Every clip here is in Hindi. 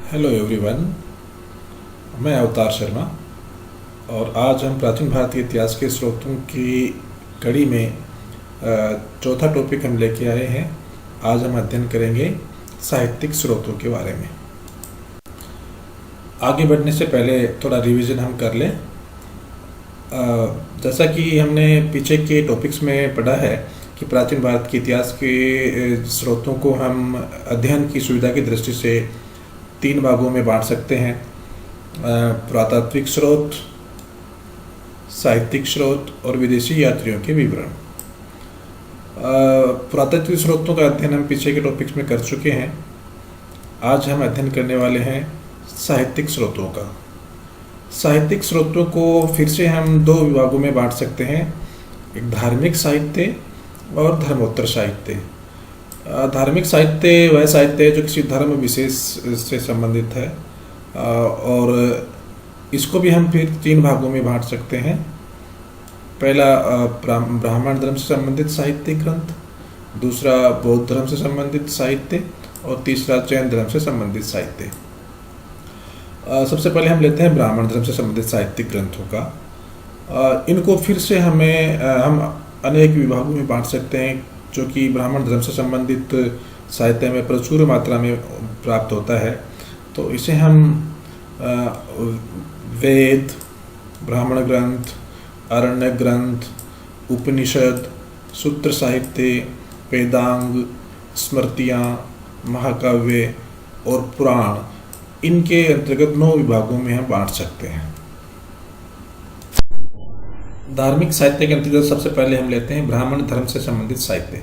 Hello everyone. मैं अवतार शर्मा और आज हम प्राचीन भारतीय इतिहास के स्रोतों की कड़ी में चौथा टॉपिक हम लेके आए हैं। आज हम अध्ययन करेंगे साहित्यिक स्रोतों के बारे में। आगे बढ़ने से पहले थोड़ा रिवीजन हम कर लें। जैसा कि हमने पीछे के टॉपिक्स में पढ़ा है कि प्राचीन भारत के इतिहास के स्रोतों को हम अध्ययन की सुविधा की दृष्टि से तीन भागों में बांट सकते हैं: पुरातात्विक स्रोत, साहित्यिक स्रोत और विदेशी यात्रियों के विवरण। पुरातात्विक स्रोतों का अध्ययन हम पीछे के टॉपिक्स में कर चुके हैं। आज हम अध्ययन करने वाले हैं साहित्यिक स्रोतों का। साहित्यिक स्रोतों को फिर से हम दो विभागों में बांट सकते हैं: एक धार्मिक साहित्य और धर्मोत्तर साहित्य। धार्मिक साहित्य वह साहित्य है जो किसी धर्म विशेष से संबंधित है, और इसको भी हम फिर तीन भागों में बांट सकते हैं। पहला ब्राह्मण धर्म से संबंधित साहित्य ग्रंथ, दूसरा बौद्ध धर्म से संबंधित साहित्य और तीसरा जैन धर्म से संबंधित साहित्य। सबसे पहले हम लेते हैं ब्राह्मण धर्म से संबंधित साहित्यिक ग्रंथों का। इनको फिर से हम अनेक विभागों में बांट सकते हैं, जो कि ब्राह्मण धर्म से संबंधित साहित्य में प्रचुर मात्रा में प्राप्त होता है। तो इसे हम वेद, ब्राह्मण ग्रंथ, आरण्यक ग्रंथ, उपनिषद, सूत्र साहित्य, वेदांग, स्मृतियाँ, महाकाव्य और पुराण, इनके अंतर्गत 9 विभागों में हम बांट सकते हैं। धार्मिक साहित्य के अंतर्गत सबसे पहले हम लेते हैं ब्राह्मण धर्म से संबंधित साहित्य।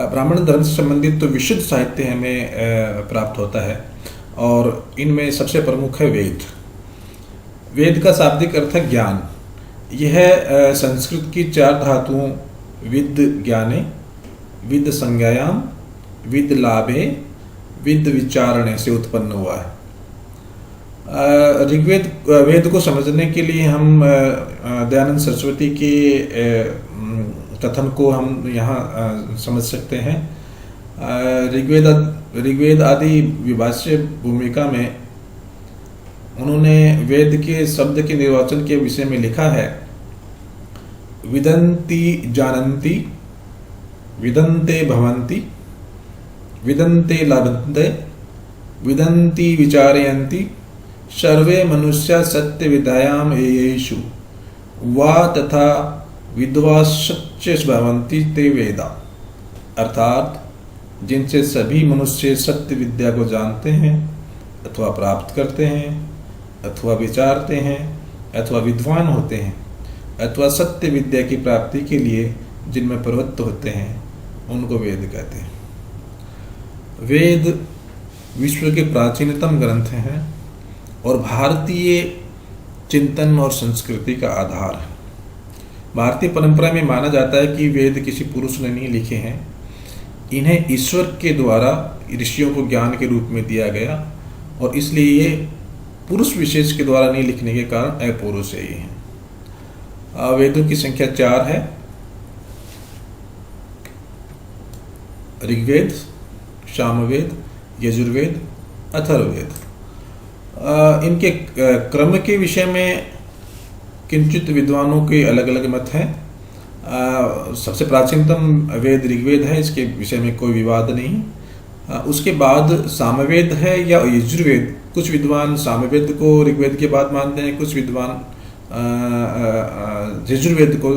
ब्राह्मण धर्म से संबंधित तो विशुद्ध साहित्य हमें प्राप्त होता है, और इनमें सबसे प्रमुख है वेद। वेद का शाब्दिक अर्थ है ज्ञान। यह संस्कृत की 4 धातुओं विद ज्ञाने, विद संज्ञायाम, विद लाभे, विद विचारणे से उत्पन्न हुआ है। ऋग्वेद वेद को समझने के लिए हम दयानंद सरस्वती के कथन को हम यहाँ समझ सकते हैं। ऋग्वेद आदि विभाष्य भूमिका में उन्होंने वेद के शब्द के निर्वाचन के विषय में लिखा है: विदन्ति जानन्ति, विदन्ते भवन्ति, विदन्ते लभन्ते, विदन्ति विचारयन्ति, सर्वे मनुष्या सत्य विद्यायाम येषु वा तथा विद्वांश्च भवन्ति ते वेदा। अर्थात जिनसे सभी मनुष्य सत्य विद्या को जानते हैं अथवा प्राप्त करते हैं अथवा विचारते हैं अथवा विद्वान होते हैं अथवा सत्य विद्या की प्राप्ति के लिए जिनमें प्रवृत्त होते हैं, उनको वेद कहते हैं। वेद विश्व के प्राचीनतम ग्रंथ हैं और भारतीय चिंतन और संस्कृति का आधार है। भारतीय परंपरा में माना जाता है कि वेद किसी पुरुष ने नहीं लिखे हैं। इन्हें ईश्वर के द्वारा ऋषियों को ज्ञान के रूप में दिया गया, और इसलिए ये पुरुष विशेष के द्वारा नहीं लिखने के कारण अपौरुष है। ये हैं। वेदों की संख्या 4 है: ऋग्वेद, सामवेद, यजुर्वेद, अथर्ववेद। इनके क्रम के विषय में किंचित विद्वानों के अलग अलग मत हैं। सबसे प्राचीनतम वेद ऋग्वेद है, इसके विषय में कोई विवाद नहीं। उसके बाद सामवेद है या यजुर्वेद। कुछ विद्वान सामवेद को ऋग्वेद के बाद मानते हैं, कुछ विद्वान यजुर्वेद को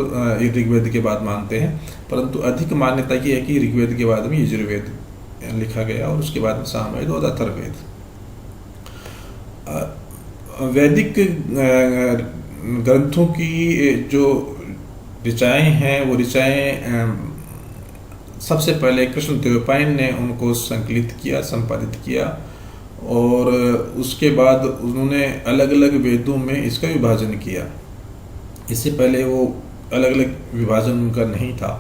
ऋग्वेद के बाद मानते हैं, परंतु अधिक मान्यता ये है कि ऋग्वेद के बाद में यजुर्वेद लिखा गया और उसके बाद में सामवेद और अथर्ववेद। वैदिक ग्रंथों की जो ऋचाएँ हैं, वो ऋचाएँ सबसे पहले कृष्णद्वैपायन ने उनको संकलित किया, संपादित किया, और उसके बाद उन्होंने अलग अलग वेदों में इसका विभाजन किया। इससे पहले वो अलग अलग विभाजन उनका नहीं था।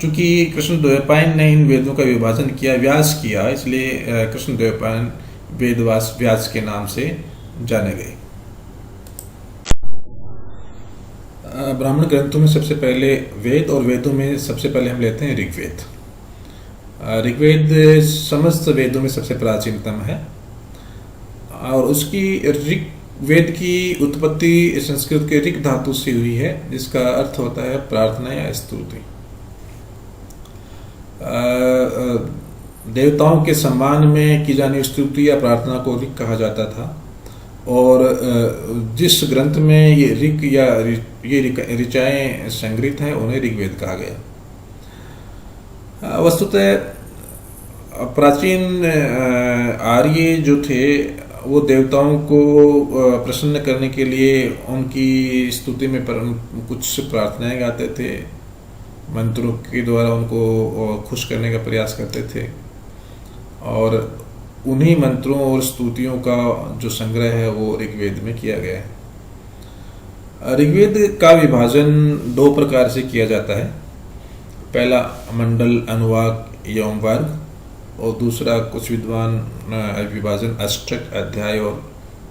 चूँकि कृष्णद्वैपायन ने इन वेदों का विभाजन किया, व्यास किया, इसलिए कृष्णद्वैपायन वेदव्यास व्यास के नाम से जाने गए। ब्राह्मण ग्रंथों में सबसे पहले वेद, और वेदों में सबसे पहले हम लेते हैं ऋग्वेद। ऋग्वेद समस्त वेदों में सबसे प्राचीनतम है और उसकी ऋग्वेद की उत्पत्ति संस्कृत के ऋग धातु से हुई है, जिसका अर्थ होता है प्रार्थना या स्तुति। देवताओं के सम्मान में की जाने स्तुति या प्रार्थना को ऋग कहा जाता था और जिस ग्रंथ में ये ऋग या ये ऋचाएं संग्रहित हैं उन्हें ऋग्वेद कहा गया। वस्तुतः प्राचीन आर्य जो थे वो देवताओं को प्रसन्न करने के लिए उनकी स्तुति में कुछ प्रार्थनाएं गाते थे, मंत्रों के द्वारा उनको खुश करने का प्रयास करते थे और उन्हीं मंत्रों और स्तुतियों का जो संग्रह है वो ऋग्वेद में किया गया है। ऋग्वेद का विभाजन दो प्रकार से किया जाता है। पहला मंडल, अनुवाक एवं वर्ग और दूसरा कुछ विद्वान विभाजन अष्टक, अध्याय और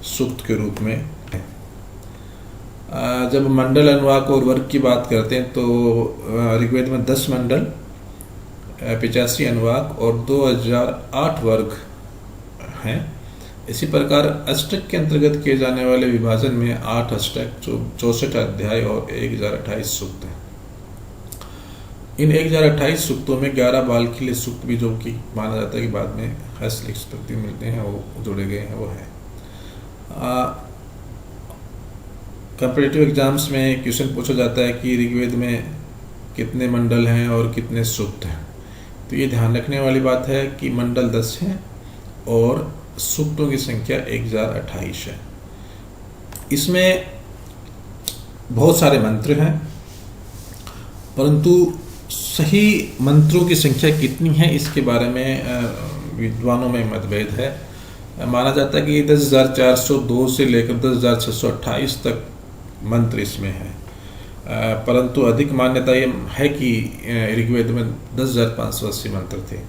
सूक्त के रूप में है। जब मंडल, अनुवाक और वर्ग की बात करते हैं तो ऋग्वेद में 10 मंडल, 85 अनुवाक और 2008 वर्ग हैं। इसी प्रकार अष्टक के अंतर्गत किए जाने वाले विभाजन में 8 अष्टक, 64 अध्याय और 1028 सूक्त हैं। इन 1028 सूक्तों में 11 बाल के लिए सूक्त भी, जो कि माना जाता है कि बाद में हस्तलिखित मिलते हैं, वो जोड़े गए हैं, वो है। कंपैरेटिव एग्जाम्स में क्वेश्चन पूछा जाता है कि ऋग्वेद में कितने मंडल हैं और कितने सूक्त हैं। तो ये ध्यान रखने वाली बात है कि मंडल 10 हैं और सूक्तों की संख्या 1028 है। इसमें बहुत सारे मंत्र हैं, परंतु सही मंत्रों की संख्या कितनी है इसके बारे में विद्वानों में मतभेद है। माना जाता है कि 10,402 से लेकर 10,628 तक मंत्र इसमें है, परंतु अधिक मान्यता ये है कि ऋग्वेद में 10,580 मंत्र थे।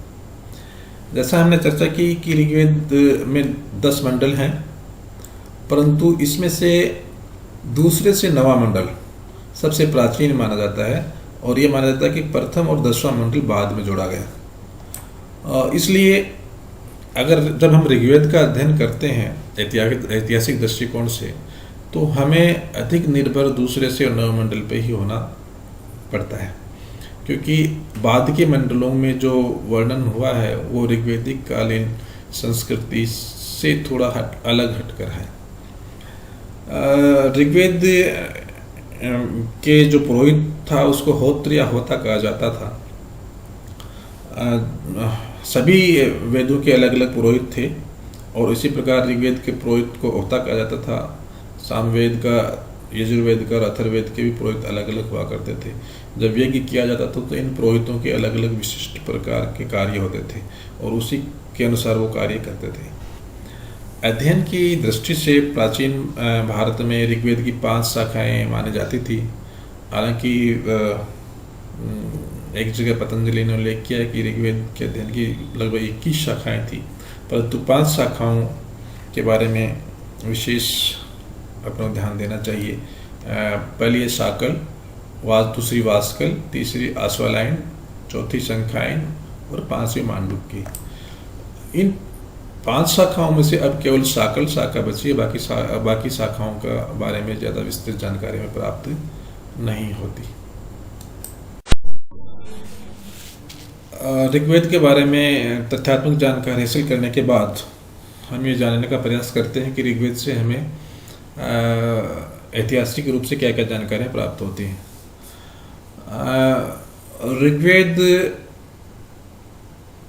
जैसा हमने चर्चा की कि ऋग्वेद में 10 मंडल हैं, परंतु इसमें से दूसरे से 9वां मंडल सबसे प्राचीन माना जाता है और ये माना जाता है कि प्रथम और 10वां मंडल बाद में जोड़ा गया। इसलिए अगर जब हम ऋग्वेद का अध्ययन करते हैं ऐतिहासिक दृष्टिकोण से, तो हमें अधिक निर्भर दूसरे से 9 मंडल पे ही होना पड़ता है, क्योंकि बाद के मंडलों में जो वर्णन हुआ है वो ऋग्वेदिक कालीन संस्कृति से थोड़ा अलग हटकर है। ऋग्वेद के जो पुरोहित था उसको होत्र या होता कहा जाता था। सभी वेदों के अलग अलग पुरोहित थे और इसी प्रकार ऋग्वेद के पुरोहित को होता कहा जाता था। सामवेद का, यजुर्वेद का और अथर्ववेद के भी पुरोहित अलग अलग हुआ करते थे। जब यज्ञ किया जाता था तो इन पुरोहितों के अलग अलग विशिष्ट प्रकार के कार्य होते थे और उसी के अनुसार वो कार्य करते थे। अध्ययन की दृष्टि से प्राचीन भारत में ऋग्वेद की 5 शाखाएं मानी जाती थी। हालांकि एक जगह पतंजलि ने उल्लेख किया है कि ऋग्वेद के अध्ययन की लगभग 21 शाखाएं थी, परंतु 5 शाखाओं के बारे में विशेष अपना ध्यान देना चाहिए। पहली है शाकल, दूसरी वास्कल, तीसरी आश्वालायन, चौथी संख्यायन और 5वीं मांडुक्य। इन 5 शाखाओं में से अब केवल शाकल शाखा बची है, बाकी शाखाओं का बारे में ज़्यादा विस्तृत जानकारी में प्राप्त नहीं होती। ऋग्वेद के बारे में तथ्यात्मक जानकारी हासिल करने के बाद हम ये जानने का प्रयास करते हैं कि ऋग्वेद से हमें ऐतिहासिक रूप से क्या क्या जानकारियाँ प्राप्त होती हैं। ऋग्वेद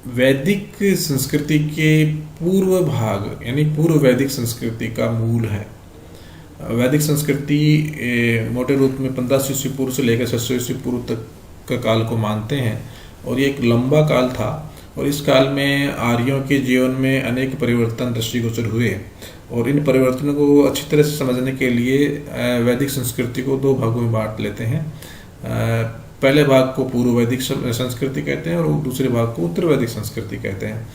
वैदिक संस्कृति के पूर्व भाग यानी पूर्व वैदिक संस्कृति का मूल है। वैदिक संस्कृति मोटे रूप में 1500 ईस्वी पूर्व से लेकर 600 ईस्वी पूर्व तक का काल को मानते हैं और ये एक लंबा काल था और इस काल में आर्यों के जीवन में अनेक परिवर्तन दृष्टिगोचर हुए और इन परिवर्तनों को अच्छी तरह से समझने के लिए वैदिक संस्कृति को 2 भागों में बांट लेते हैं। पहले भाग को पूर्व वैदिक संस्कृति कहते हैं और दूसरे भाग को उत्तर वैदिक संस्कृति कहते हैं।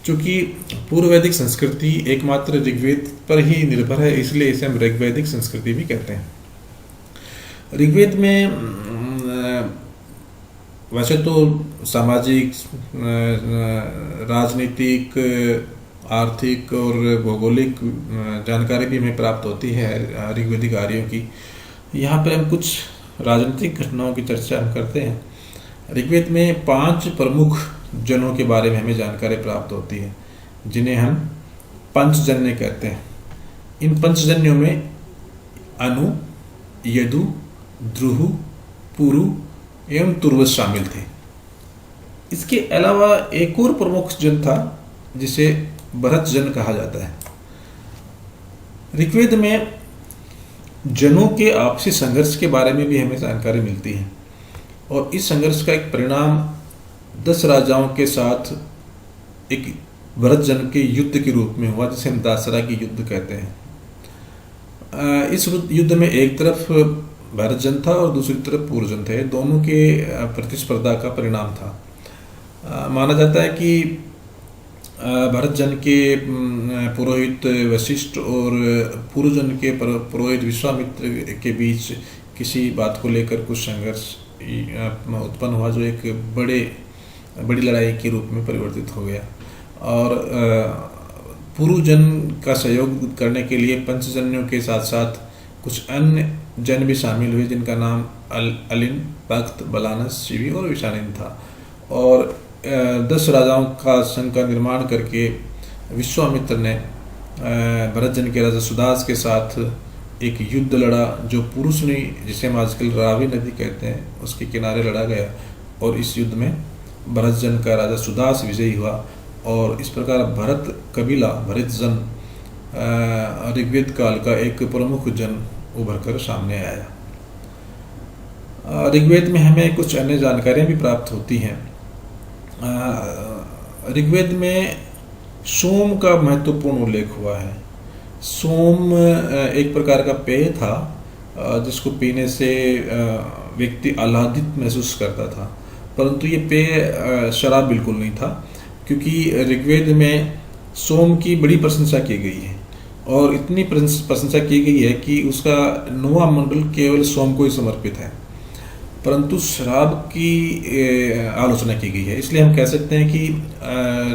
चूँकि पूर्व वैदिक संस्कृति एकमात्र ऋग्वेद पर ही निर्भर है, इसलिए इसे हम ऋग्वैदिक संस्कृति भी कहते हैं। ऋग्वेद में वैसे तो सामाजिक, राजनीतिक, आर्थिक और भौगोलिक जानकारी भी हमें प्राप्त होती है ऋग्वेदिक आर्यों की। यहाँ पर हम कुछ राजनीतिक घटनाओं की चर्चा हम करते हैं। ऋग्वेद में 5 प्रमुख जनों के बारे में हमें जानकारी प्राप्त होती है, जिन्हें हम पंचजन्य कहते हैं। इन पंचजन्यों में अनु, यदु, द्रुहु, पुरु एवं तुर्वस शामिल थे। इसके अलावा एक और प्रमुख जन था जिसे भरत जन कहा जाता है। ऋग्वेद में जनों के आपसी संघर्ष के बारे में भी हमें जानकारी मिलती है, और इस संघर्ष का एक परिणाम 10 राजाओं के साथ एक भरत जन के युद्ध के रूप में हुआ, जिसे हम दासरा की युद्ध कहते हैं। इस युद्ध में एक तरफ भरत जन था और दूसरी तरफ पुरु जन थे। दोनों के प्रतिस्पर्धा का परिणाम था। माना जाता है कि भरत जन के पुरोहित वशिष्ठ और पुरु जन के पुरोहित विश्वामित्र के बीच किसी बात को लेकर कुछ संघर्ष उत्पन्न हुआ, जो एक बड़ी लड़ाई के रूप में परिवर्तित हो गया। और पुरु जन का सहयोग करने के लिए पंचजन्यों के साथ साथ कुछ अन्य जन भी शामिल हुए, जिनका नाम अलिन, भक्त, बलानस, शिवी और विशानिन था। और 10 राजाओं का संघ का निर्माण करके विश्वामित्र ने भरत जन के राजा सुदास के साथ एक युद्ध लड़ा, जो पुरुषनी, जिसे हम आजकल रावी नदी कहते हैं, उसके किनारे लड़ा गया। और इस युद्ध में भरत जन का राजा सुदास विजयी हुआ, और इस प्रकार भरत कबीला, भरत जन ऋग्वेद काल का एक प्रमुख जन उभर कर सामने आया। ऋग्वेद में हमें कुछ अन्य जानकारियां भी प्राप्त होती हैं। ऋग्वेद में सोम का महत्वपूर्ण उल्लेख हुआ है। सोम एक प्रकार का पेय था, जिसको पीने से व्यक्ति आह्लादित महसूस करता था, परंतु ये पेय शराब बिल्कुल नहीं था, क्योंकि ऋग्वेद में सोम की बड़ी प्रशंसा की गई है, और इतनी प्रशंसा की गई है कि उसका 9वां मंडल केवल सोम को ही समर्पित है, परंतु शराब की आलोचना की गई है। इसलिए हम कह सकते हैं कि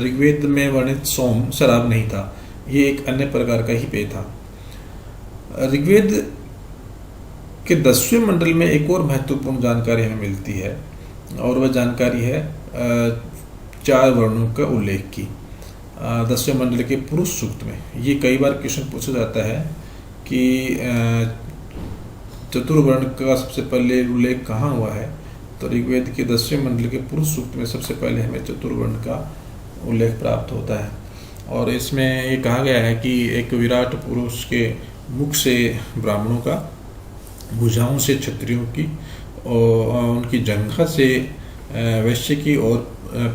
ऋग्वेद में वर्णित सोम शराब नहीं था, ये एक अन्य प्रकार का ही पेय था। ऋग्वेद के 10वें मंडल में एक और महत्वपूर्ण जानकारी हमें मिलती है, और वह जानकारी है 4 वर्णों का उल्लेख की 10वें मंडल के पुरुष सूक्त में। ये कई बार क्वेश्चन पूछा जाता है कि चतुर्वर्ण का सबसे पहले उल्लेख कहाँ हुआ है, तो ऋग्वेद के 10वें मंडल के पुरुष सूक्त में सबसे पहले हमें चतुर्वर्ण का उल्लेख प्राप्त होता है। और इसमें ये कहा गया है कि एक विराट पुरुष के मुख से ब्राह्मणों का, भुजाओं से क्षत्रियों की, और उनकी जंघा से वैश्य की, और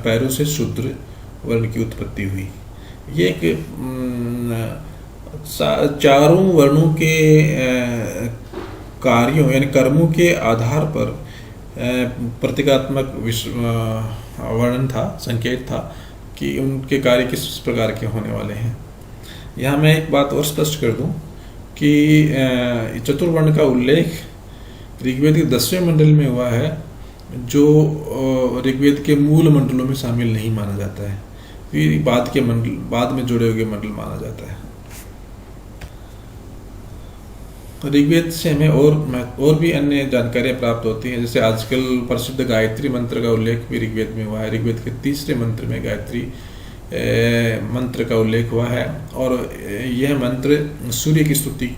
पैरों से शूद्र वर्ण की उत्पत्ति हुई। ये एक चारों वर्णों के कार्यों यानी कर्मों के आधार पर प्रतीकात्मक वर्णन था, संकेत था कि उनके कार्य किस प्रकार के होने वाले हैं। यहाँ मैं एक बात और स्पष्ट कर दूं कि चतुर्वर्ण का उल्लेख ऋग्वेद के 10वें मंडल में हुआ है, जो ऋग्वेद के मूल मंडलों में शामिल नहीं माना जाता है, फिर बाद में जुड़े हुए मंडल माना जाता है। ऋग्वेद से हमें और भी अन्य जानकारियाँ प्राप्त होती हैं, जैसे आजकल प्रसिद्ध गायत्री मंत्र का उल्लेख भी ऋग्वेद में हुआ है। ऋग्वेद के 3रे मंत्र में गायत्री मंत्र का उल्लेख हुआ है, और यह मंत्र सूर्य की स्तुति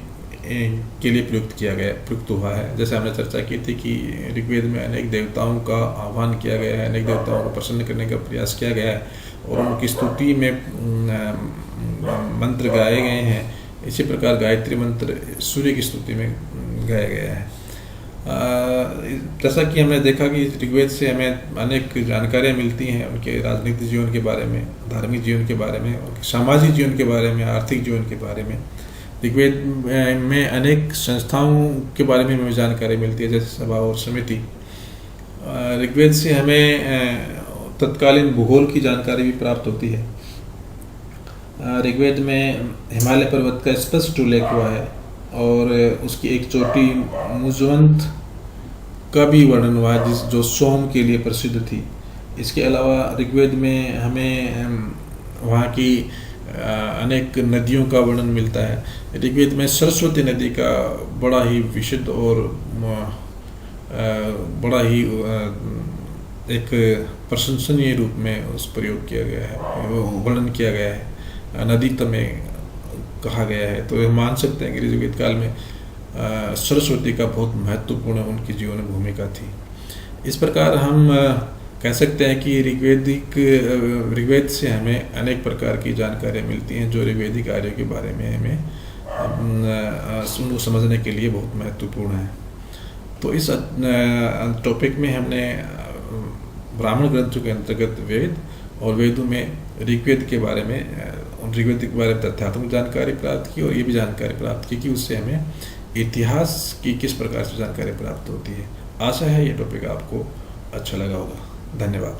के लिए प्रयुक्त हुआ है। जैसे हमने चर्चा की थी कि ऋग्वेद में अनेक देवताओं का आह्वान किया गया है, अनेक देवताओं को प्रसन्न करने का प्रयास किया गया है, और उनकी स्तुति में मंत्र गाए गए हैं। इसी प्रकार गायत्री मंत्र सूर्य की स्तुति में गाया गया है। जैसा कि हमने देखा कि ऋग्वेद से हमें अनेक जानकारियाँ मिलती हैं, उनके राजनीतिक जीवन के बारे में, धार्मिक जीवन के बारे में, उनके सामाजिक जीवन के बारे में, आर्थिक जीवन के बारे में। ऋग्वेद में अनेक संस्थाओं के बारे में हमें जानकारी मिलती है, जैसे सभा और समिति। ऋग्वेद से हमें तत्कालीन भूगोल की जानकारी भी प्राप्त होती है। ऋग्वेद में हिमालय पर्वत का स्पष्ट उल्लेख हुआ है, और उसकी एक चोटी मुजवंत का भी वर्णन हुआ है, जो सोम के लिए प्रसिद्ध थी। इसके अलावा ऋग्वेद में हमें वहाँ की अनेक नदियों का वर्णन मिलता है। ऋग्वेद में सरस्वती नदी का बड़ा ही विशुद्ध और बड़ा ही एक प्रशंसनीय रूप में उस प्रयोग किया गया है, वर्णन किया गया है, नदी तमें कहा गया है। तो मान सकते हैं कि ऋग्वेद काल में सरस्वती का बहुत महत्वपूर्ण उनकी जीवन में भूमिका थी। इस प्रकार हम कह सकते हैं कि ऋग्वेद से हमें अनेक प्रकार की जानकारियाँ मिलती हैं, जो ऋग्वेदिक आर्यों के बारे में हमें उनको समझने के लिए बहुत महत्वपूर्ण है। तो इस टॉपिक में हमने ब्राह्मण ग्रंथों के अंतर्गत वेद और वेदों में ऋग्वेद के बारे में तथ्यात्मक जानकारी प्राप्त की, और ये भी जानकारी प्राप्त की कि उससे हमें इतिहास की किस प्रकार से जानकारी प्राप्त होती है। आशा है ये टॉपिक आपको अच्छा लगा होगा। धन्यवाद।